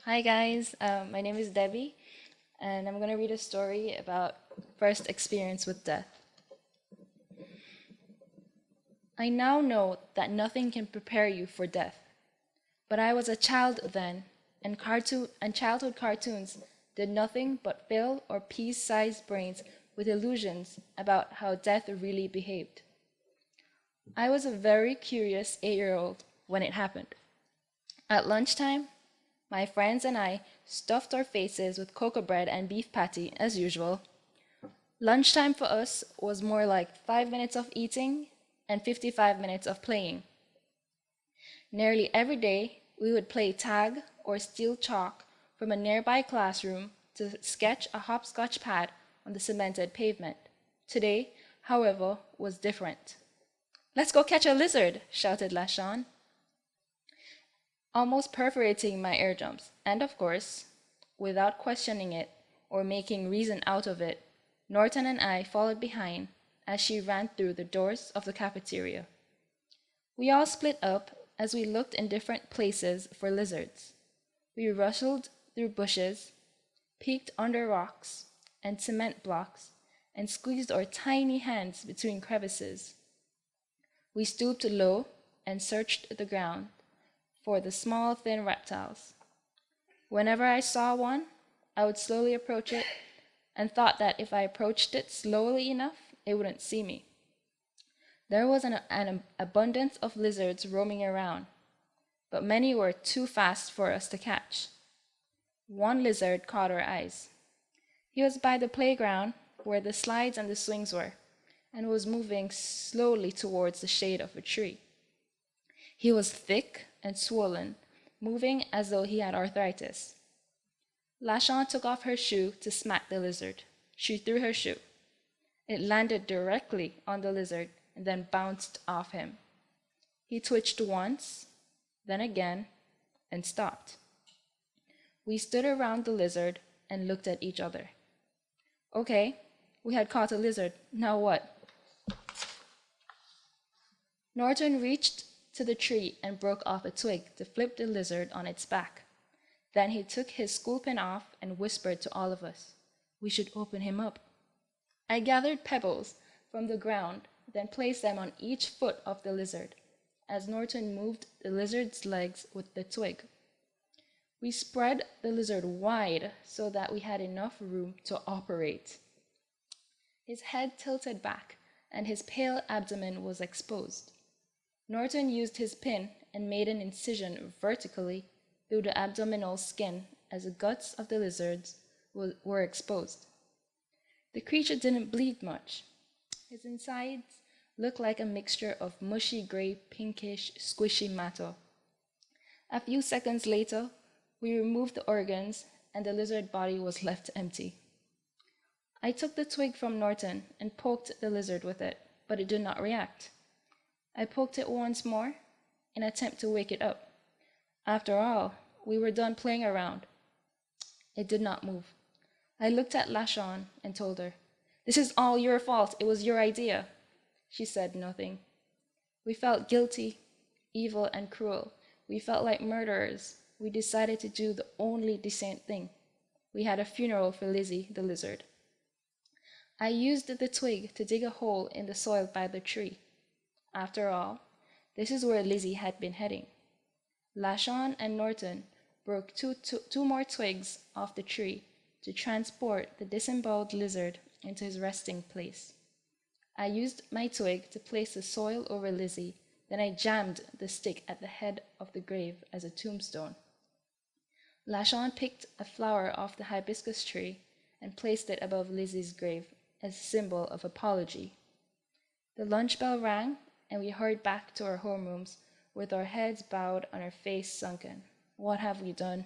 Hi guys, my name is Debbie, and I'm going to read a story about first experience with death. I now know that nothing can prepare you for death, but I was a child then, and childhood cartoons did nothing but fill our pea-sized brains with illusions about how death really behaved. I was a very curious 8-year-old when it happened. At lunchtime, my friends and I stuffed our faces with cocoa bread and beef patty as usual. Lunchtime for us was more like 5 minutes of eating and 55 minutes of playing. Nearly every day, we would play tag or steal chalk from a nearby classroom to sketch a hopscotch pad on the cemented pavement. Today, however, was different. "Let's go catch a lizard," shouted Lashon, almost perforating my eardrums. And of course, without questioning it or making reason out of it, Norton and I followed behind as she ran through the doors of the cafeteria. We all split up as we looked in different places for lizards. We rustled through bushes, peeked under rocks and cement blocks, and squeezed our tiny hands between crevices. We stooped low and searched the ground for the small, thin reptiles. Whenever I saw one, I would slowly approach it and thought that if I approached it slowly enough, it wouldn't see me. There was an abundance of lizards roaming around, but many were too fast for us to catch. One lizard caught our eyes. He was by the playground where the slides and the swings were, and was moving slowly towards the shade of a tree. He was thick and swollen, moving as though he had arthritis. Lashon took off her shoe to smack the lizard. She threw her shoe. It landed directly on the lizard and then bounced off him. He twitched once, then again, and stopped. We stood around the lizard and looked at each other. Okay, we had caught a lizard. Now what? Norton reached to the tree and broke off a twig to flip the lizard on its back. Then he took his school pin off and whispered to all of us, "We should open him up." I gathered pebbles from the ground, then placed them on each foot of the lizard, as Norton moved the lizard's legs with the twig. We spread the lizard wide so that we had enough room to operate. His head tilted back, and his pale abdomen was exposed. Norton used his pin and made an incision vertically through the abdominal skin as the guts of the lizards were exposed. The creature didn't bleed much. His insides looked like a mixture of mushy gray, pinkish, squishy matter. A few seconds later, we removed the organs and the lizard body was left empty. I took the twig from Norton and poked the lizard with it, but it did not react. I poked it once more in an attempt to wake it up. After all, we were done playing around. It did not move. I looked at Lashon and told her, "This is all your fault. It was your idea." She said nothing. We felt guilty, evil, and cruel. We felt like murderers. We decided to do the only decent thing. We had a funeral for Lizzie the lizard. I used the twig to dig a hole in the soil by the tree. After all, this is where Lizzie had been heading. Lashon and Norton broke two more twigs off the tree to transport the disemboweled lizard into his resting place. I used my twig to place the soil over Lizzie, then I jammed the stick at the head of the grave as a tombstone. Lashon picked a flower off the hibiscus tree and placed it above Lizzie's grave as a symbol of apology. The lunch bell rang, and we hurried back to our homerooms with our heads bowed and our face sunken. What have we done?